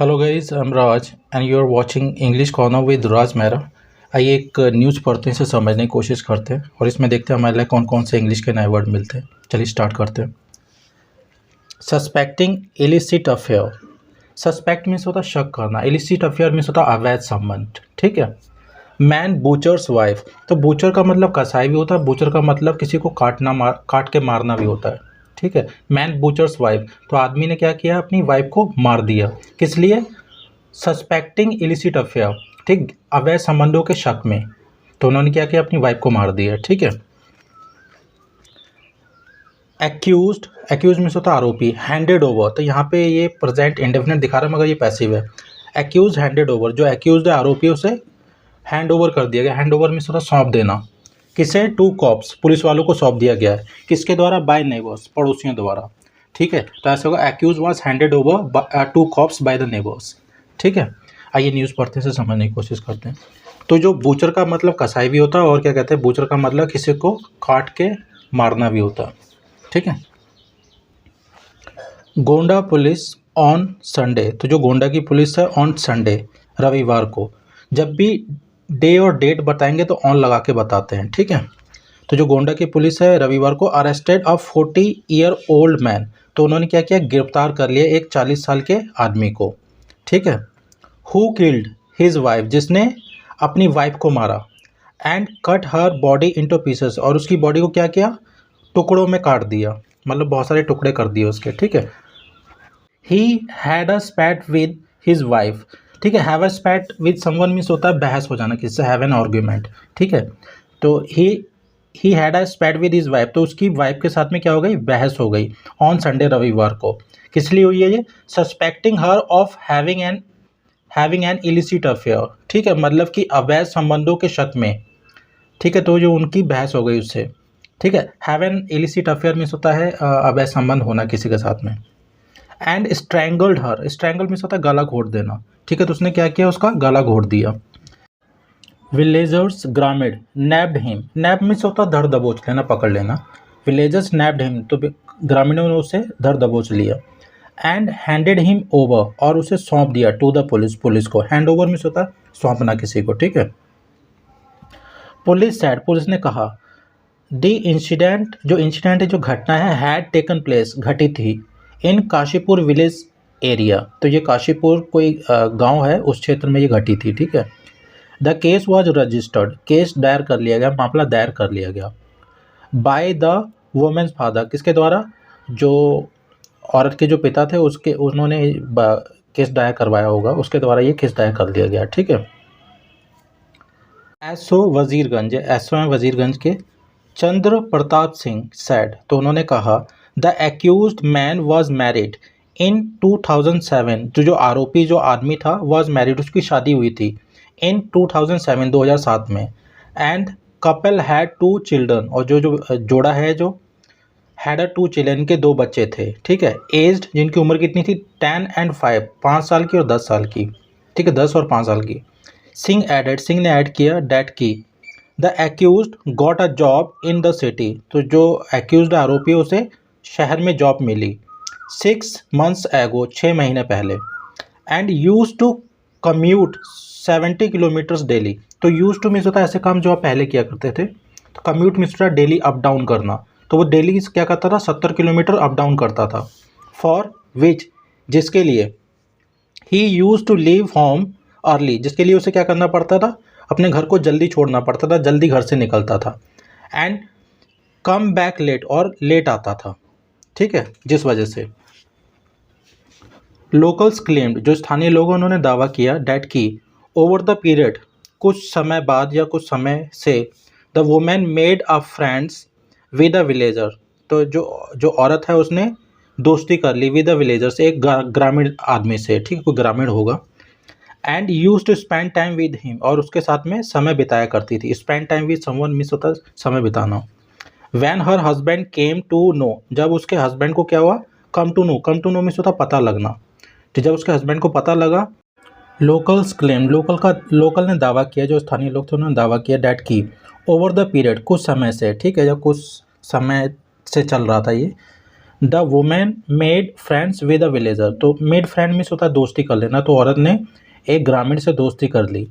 Hello guys, I am Raj and you are watching English corner with Raj Mehra. आइए एक news पढ़ते हैं, इसे समझने की कोशिश करते हैं और इसमें देखते हैं हमारे लिए कौन कौन से इंग्लिश के नए वर्ड मिलते हैं। चलिए स्टार्ट करते हैं। Suspecting illicit affair. Suspect means होता है शक करना, इलिसिट अफेयर मीन्स होता है अवैध संबंध। ठीक है। मैन बूचर्स वाइफ, तो बूचर का मतलब कसाई भी होता है, बूचर का मतलब किसी को काट के मारना भी होता है। ठीक है। मैन बूचर्स वाइफ, तो आदमी ने क्या किया, अपनी वाइफ को मार दिया। किस लिए? सस्पेक्टिंग इलिसिट अफेयर, ठीक, अवैध संबंधों के शक में। तो उन्होंने क्या किया, अपनी वाइफ को मार दिया। ठीक है। एक्यूज्ड, एक्यूज मीन्स होता है आरोपी। हैंडेड ओवर, तो यहाँ पे ये प्रेजेंट इंडेफिनिट दिखा रहा है मगर ये पैसिव है। एक्यूज हैंडेड ओवर, जो एक्यूज है आरोपी उसे हैंड ओवर कर दिया गया। हैंड ओवर मीन्स होता है सौंप देना। किसे? टू कॉप्स, पुलिस वालों को सौंप दिया गया है। किसके द्वारा? बाय नेबर्स, पड़ोसियों द्वारा। ठीक है। तो ऐसे होगा, accused was handed over to cops by the neighbours. ठीक है। आइए न्यूज़ पढ़ते से समझने की कोशिश करते हैं। तो जो बूचर का मतलब कसाई भी होता है, और क्या कहते हैं, बूचर का मतलब किसी को काट के मारना भी होता है। ठीक है। गोंडा पुलिस ऑन संडे, तो जो गोंडा की पुलिस है ऑन संडे, रविवार को, जब भी डे और डेट बताएंगे तो ऑन लगा के बताते हैं। ठीक है। तो जो गोंडा की पुलिस है रविवार को अरेस्टेड अ 40-year-old मैन, तो उन्होंने क्या किया, गिरफ्तार कर लिया एक 40 साल के आदमी को। ठीक है। हु किल्ड हिज वाइफ, जिसने अपनी वाइफ को मारा। And cut her body into pieces, और उसकी बॉडी को क्या किया, टुकड़ों में काट दिया, मतलब बहुत सारे टुकड़े कर दिए उसके। ठीक है। He had a spat with his wife, ठीक है। Have a spat with someone means होता है बहस हो जाना किससे, हैव एन आर्ग्यूमेंट। ठीक है। तो he had a spat with his wife, तो उसकी वाइफ के साथ में क्या हो गई, बहस हो गई ऑन संडे, रविवार को। किस लिए हुई है ये? Suspecting her of having an illicit affair, ठीक है, मतलब कि अवैध संबंधों के शक में। ठीक है। तो जो उनकी बहस हो गई उससे। ठीक है। Have an illicit affair means होता है अवैध संबंध होना किसी के साथ में। And strangled her, strangle means होता है गला घोट देना। ठीक है। तो उसने क्या किया, उसका गला घोट दिया। विलेजर्स ग्रामीण नैब्ड हिम, नैब मीन्स होता है धर दबोच लेना, पकड़ लेना। विलेजर्स नैब्ड हिम, तो ग्रामीणों ने उसे धर दबोच लिया। एंड हैंडेड हिम ओवर, और उसे सौंप दिया टू द पुलिस, पुलिस को। हैंड ओवर मीन्स होता है सौंपना किसी को। ठीक है। पुलिस सैड, पुलिस ने कहा, द इंसिडेंट, जो इंसिडेंट है, जो घटना है, हैड टेकन प्लेस, घटी थी, इन काशीपुर विलेज एरिया, तो ये काशीपुर कोई गांव है, उस क्षेत्र में ये घटी थी। ठीक है। The case was registered, case दायर कर लिया गया, मामला दायर कर लिया गया। बाय द वुमेन्स फादर, किसके द्वारा? जो औरत के जो पिता थे उसके, उन्होंने केस दायर करवाया होगा, उसके द्वारा ये केस दायर कर दिया गया। ठीक है। एसओ वजीरगंज, एसओ हैं वजीरगंज के, चंद्र प्रताप सिंह सैड, तो उन्होंने कहा, the accused man was married in 2007, जो आरोपी जो आदमी था वॉज मैरिड, उसकी शादी हुई थी इन 2007, 2007 में। एंड कपल हैड 2 चिल्ड्रन, और जो जोड़ा है जो हैड अ 2 चिल्ड्रन, के 2 बच्चे थे। ठीक है। एज्ड, जिनकी उम्र कितनी थी, 10 and 5, 5 साल की और 10 साल की। ठीक है। 10 और 5 साल की। सिंह एडेड, सिंह ने ऐड किया, डैट की the accused got a job in the city, तो जो एक्यूज्ड आरोपी उसे शहर में जॉब मिली 6 months एगो, 6 महीने पहले। And use to commute 70 kilometres daily, तो यूज टू मीन्स होता है ऐसे काम जो आप पहले किया करते थे। तो कम्यूट मीन्स होता है डेली अप डाउन करना, तो वो डेली क्या करता था, 70 किलोमीटर अप डाउन करता था। फॉर विच, जिसके लिए। He use to leave home early, जिसके लिए उसे क्या करना पड़ता था, अपने घर को जल्दी छोड़ना पड़ता था, जल्दी घर से निकलता था। एंड कम बैक लेट, और लेट आता था। ठीक है। जिस वजह से। लोकल्स क्लेम्ड, जो स्थानीय लोगों, उन्होंने दावा किया, डैट की ओवर द पीरियड, कुछ समय बाद या कुछ समय से, the women made a friends with a villager, तो जो औरत है उसने दोस्ती कर ली विद अ विलेजर से, एक ग्रामीण आदमी से। ठीक है। कोई ग्रामीण होगा। And use to spend time with him, और उसके साथ में समय बिताया करती थी। Spend time with someone means होता है समय बिताना। When her husband came to know, जब उसके हस्बैंड को क्या हुआ, come to know, come to know means होता पता लगना। तो जब उसके हस्बैंड को पता लगा, लोकल्स क्लेम, लोकल ने दावा किया, जो स्थानीय लोग थे उन्होंने दावा किया, डैट की ओवर द पीरियड, कुछ समय से। ठीक है। जब कुछ समय से चल रहा था ये, the women made friends with a villager, तो मेड फ्रेंड मीन्स होता है दोस्ती कर लेना, तो औरत ने एक ग्रामीण से दोस्ती कर ली।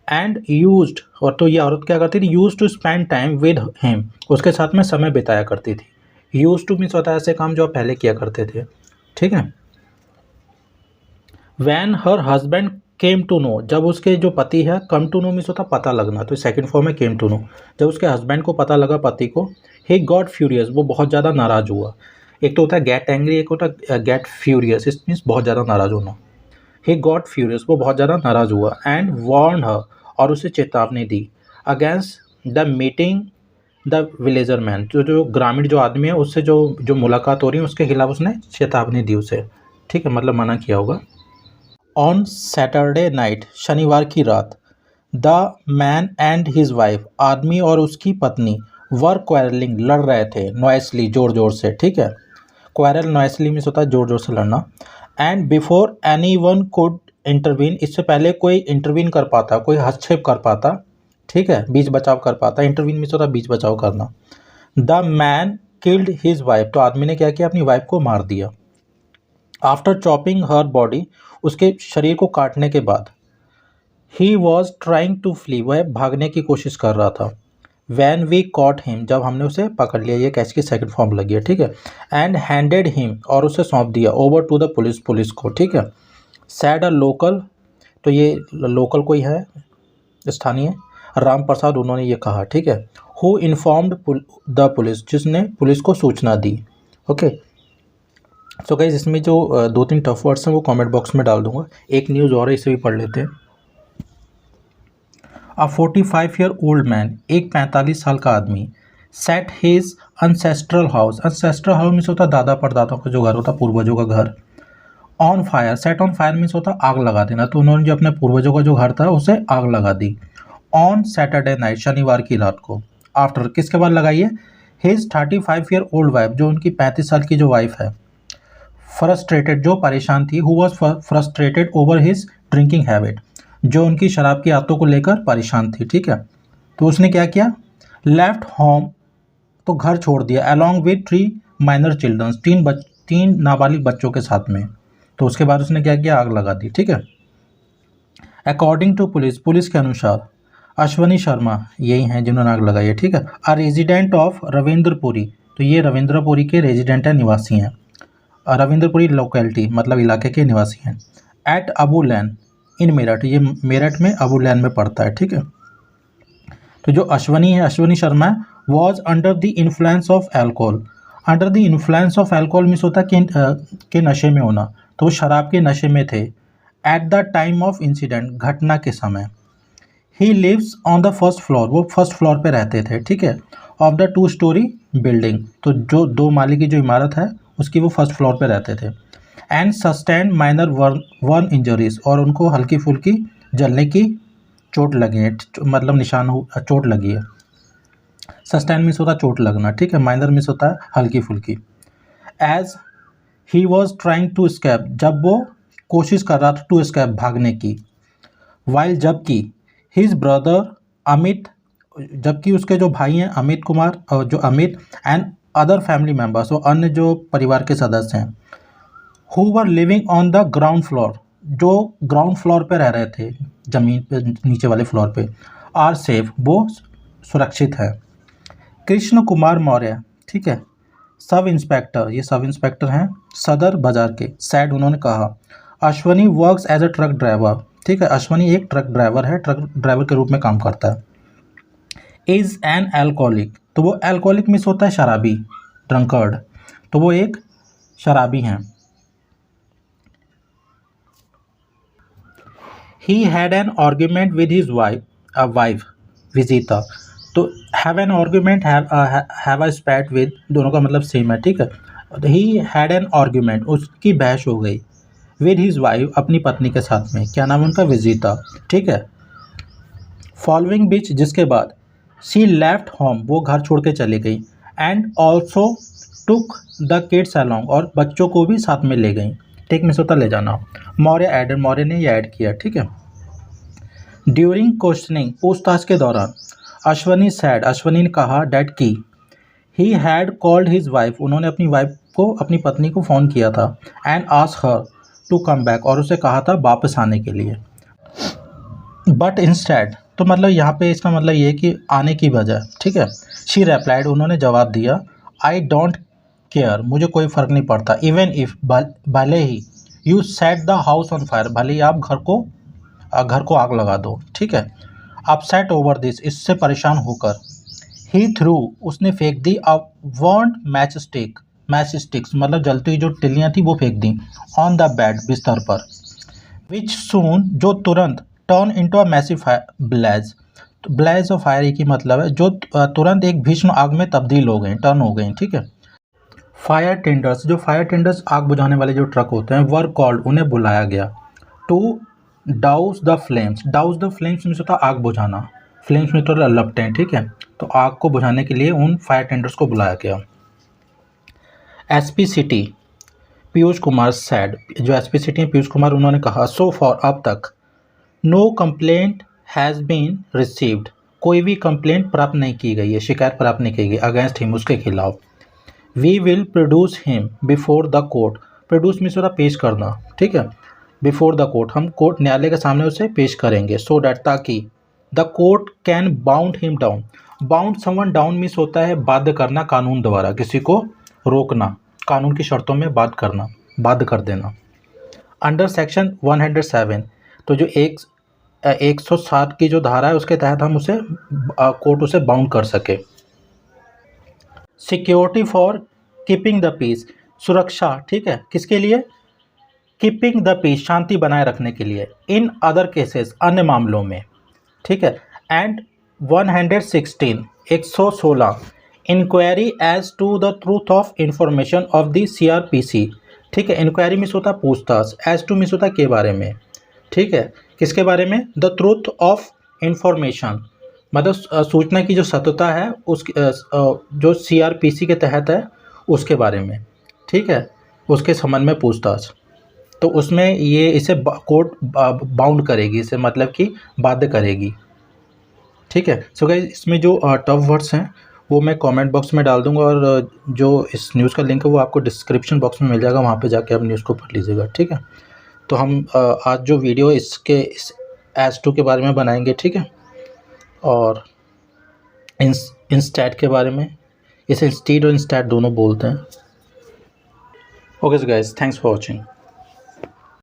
एंड यूज्ड, और तो ये औरत क्या करती थी, use to spend time with him, उसके साथ में समय बिताया करती थी। यूज टू मीन्स होता है ऐसे काम जो आप पहले किया करते थे, ठीक है। When her husband came to know, जब उसके जो पति है, कम टू नो मीन्स होता पता लगना, तो सेकंड फॉर्म है केम टू नो। जब उसके हस्बैंड को पता लगा, पति को, ही गॉट फ्यूरियस, वो बहुत ज़्यादा नाराज़ हुआ। एक तो होता है गेट एंग्री, एक होता है गेट फ्यूरियस, इस मीन्स बहुत ज़्यादा नाराज़ होना। ही गॉट फ्यूरियस, वो बहुत ज़्यादा नाराज़ हुआ। एंड वार्न हर, और उसे चेतावनी दी, against the meeting the villager man, जो ग्रामीण जो आदमी है उससे जो जो मुलाकात हो रही है उसके खिलाफ उसने चेतावनी दी उसे, ठीक है, मतलब मना किया होगा। ऑन सैटरडे नाइट, शनिवार की रात, the man and his wife, आदमी और उसकी पत्नी, वर क्वारलिंग, लड़ रहे थे, नॉइसली, जोर जोर से, ठीक है। क्वारल नॉइसली मीन्स होता है जोर जोर से लड़ना। And before any one could intervene, इससे पहले कोई इंटरवीन कर पाता, कोई हस्तक्षेप कर पाता, ठीक है, बीच बचाव कर पाता। इंटरवीन मीन्स होता है बीच बचाव करना। The man killed his wife, तो आदमी ने क्या किया, अपनी वाइफ को मार दिया। आफ्टर चॉपिंग हर बॉडी, उसके शरीर को काटने के बाद। He was trying to flee, वह भागने की कोशिश कर रहा था। वैन वी कॉट हिम, जब हमने उसे पकड़ लिया, ये कैच की सेकंड फॉर्म लगी है, ठीक है। एंड हैंडेड हिम, और उसे सौंप दिया, over to the police, police को, ठीक है। सैड अ लोकल, तो ये लोकल कोई है, स्थानीय, राम प्रसाद, उन्होंने ये कहा, ठीक है। हु इन्फॉर्म्ड द पुलिस, जिसने पुलिस को सूचना दी, ओके। सो गाइस, इसमें जो दो तीन टफ वर्ड्स हैं वो कमेंट बॉक्स में डाल दूंगा। एक न्यूज़ और है, इसे भी पढ़ लेते हैं। अ 45-year-old मैन, एक 45 साल का आदमी, set his ancestral house, ancestral house means होता है दादा परदादा का जो घर होता है, पूर्वजों का घर। On fire, set on fire means होता है आग लगा देना, तो उन्होंने जो अपने पूर्वजों का जो घर था उसे आग लगा दी। ऑन सैटरडे नाइट, शनिवार की रात को। आफ्टर, किसके बाद लगाई है, हिज 35-year-old वाइफ, जो उनकी 35 साल की जो वाइफ है। फ्रस्ट्रेटेड, जो परेशान थी, who was frustrated over his drinking habit, जो उनकी शराब की आदतों को लेकर परेशान थी, ठीक है। तो उसने क्या किया, लेफ्ट होम, तो घर छोड़ दिया, अलॉन्ग विद 3 माइनर चिल्ड्रंस, तीन नाबालिग बच्चों के साथ में। तो उसके बाद उसने क्या किया, आग लगा दी, ठीक है। अकॉर्डिंग टू पुलिस, पुलिस के अनुसार, अश्वनी शर्मा यही हैं जिन्होंने आग लगाई है, ठीक है। अ रेजिडेंट ऑफ रविंद्रपुरी, तो ये रविंद्रपुरी के रेजिडेंट हैं, निवासी हैं। रविंद्रपुरी लोकेलिटी मतलब इलाके के निवासी हैं। एट अबू लैन इन मेरठ, ये मेरठ में अबू लैन में पड़ता है, ठीक है। तो जो अश्वनी है, Ashwani Sharma, was under the influence of alcohol, under the influence of alcohol means होता है कि नशे में होना, तो वो शराब के नशे में थे। At the time of incident, घटना के समय। He lives on the first floor, वो फर्स्ट फ्लोर पे रहते थे, ठीक है, ऑफ द 2 स्टोरी बिल्डिंग, तो जो 2 माले की जो इमारत है उसकी वो फर्स्ट फ्लोर पे रहते थे। And sustain minor one injuries, और उनको हल्की फुल्की जलने की चोट लगी है, मतलब निशान चोट लगी है। सस्टेन मीन्स होता है चोट लगना, ठीक है, माइनर मीन्स होता है हल्की फुल्की। As he was trying to escape, जब वो कोशिश कर रहा था टू स्केप, भागने की। वाइल, जबकि, हिज ब्रदर अमित, जबकि उसके जो भाई हैं अमित कुमार, और जो Amit, and other family members, वो अन्य जो परिवार के सदस्य हैं, who were living on the ground floor, जो ग्राउंड फ्लोर पे रह रहे थे, ज़मीन पे, नीचे वाले फ्लोर पे, आर सेफ, वो सुरक्षित है। कृष्ण कुमार मौर्य, ठीक है, सब इंस्पेक्टर, ये सब इंस्पेक्टर हैं सदर बाजार के, सैड, उन्होंने कहा, Ashwani works as a truck driver, ठीक है, अश्वनी एक ट्रक ड्राइवर है, ट्रक ड्राइवर के रूप में काम करता है। इज़ एन एल्कोहलिक, तो वो एल्कोहलिक मीन्स होता है शराबी, ड्रंकर्ड, तो वो एक शराबी हैं। He had an argument with his wife Vijita, तो have an argument, have a spat with, दोनों का मतलब सेम है, ठीक है। ही हैड एन आर्ग्यूमेंट, उसकी बहस हो गई, विद हिज वाइफ, अपनी पत्नी के साथ में, क्या नाम है उनका, विजिता, ठीक है। फॉलोइंग बिच, जिसके बाद, शी लेफ्ट होम, वो घर छोड़ के चली गई। And also took the kids along, और बच्चों को भी साथ में ले गई, टेक मीन्स होता ले जाना। मौर्य एडेड, मौर्य ने ये ऐड किया, ठीक है। ड्यूरिंग क्वेश्चनिंग, पूछताछ के दौरान, अश्वनी सैड, अश्वनी ने कहा, डैट की, he had called his wife, उन्होंने अपनी वाइफ को, अपनी पत्नी को फ़ोन किया था and ask her to come back, और उसे कहा था वापस आने के लिए। बट इंस्टेड, तो मतलब यहाँ पे इसका मतलब ये है कि आने की बजाय, ठीक है। शी रेप्लाइड, उन्होंने जवाब दिया, आई डोंट केयर, मुझे कोई फ़र्क नहीं पड़ता, इवन इफ़, भले ही, you set the house on fire, भले ही आप घर को आग लगा दो, ठीक है। अपसेट ओवर दिस, इससे परेशान होकर, ही थ्रू, उसने फेंक दी, अ वार्न्ड मैच स्टिक्स, मतलब जलती हुई जो तिलियाँ थी वो फेंक दी, ऑन द बेड, बिस्तर पर, विच सून, जो तुरंत, turn into a massive blaze, blaze of fire की मतलब है जो तुरंत एक भीषण आग में तब्दील हो गए, टर्न हो गए, ठीक है। फायर टेंडर्स, जो फायर टेंडर्स आग बुझाने वाले जो ट्रक होते हैं, वर कॉल्ड, उन्हें बुलाया गया, to douse the flames, douse the flames में होता आग बुझाना, फ्लेम्स में तो लपटें हैं, ठीक है। तो आग को बुझाने के लिए उन फायर टेंडर्स को बुलाया गया। SP city Piyush Kumar said, जो एसपी सिटी हैं पीयूष कुमार, उन्होंने कहा, सो फॉर, अब तक, no complaint has been received, कोई भी कंप्लेंट प्राप्त नहीं की गई है, शिकायत प्राप्त नहीं की गई, अगेंस्ट हिम, उसके खिलाफ। We will produce him before the court, produce means होता पेश करना, ठीक है। बिफोर द कोर्ट, हम कोर्ट, न्यायालय के सामने उसे पेश करेंगे, सो डैट, ताकि, the court can bound him down, bound someone down means होता है बाध्य करना, कानून द्वारा किसी को रोकना, कानून की शर्तों में बाध्य करना, बाध्य कर देना। अंडर सेक्शन 107, तो जो 107 की जो धारा है उसके तहत हम उसे कोर्ट उसे बाउंड कर सके। Security for keeping the peace, सुरक्षा, ठीक है, किसके लिए, कीपिंग द पीस, शांति बनाए रखने के लिए, इन अदर केसेस, अन्य मामलों में, ठीक है। And 116, 116, inquiry as to the truth of information of the CRPC, ठीक है। इंक्वायरी मीन्स होता है पूछताछ, एज टू मीन्स होता है के बारे में, ठीक है, किसके बारे में, द ट्रूथ ऑफ इंफॉर्मेशन, मतलब सूचना की जो सत्यता है उसकी, जो CRPC के तहत है उसके बारे में, ठीक है, उसके संबंध में पूछताछ। तो उसमें ये इसे कोर्ट बाउंड करेगी, इसे मतलब कि बाध्य करेगी, ठीक है। सो गाइस, इसमें जो टफ वर्ड्स हैं वो मैं कमेंट बॉक्स में डाल दूंगा, और जो इस न्यूज़ का लिंक है वो आपको डिस्क्रिप्शन बॉक्स में मिल जाएगा, वहाँ पे जाके आप न्यूज़ को पढ़ लीजिएगा, ठीक है। तो हम आज जो वीडियो इस एज टू के बारे में बनाएंगे, ठीक है, और इंस्टैट के बारे में, इसे इंस्टीड और इंस्टैट दोनों बोलते हैं। Okay guys, thanks for watching.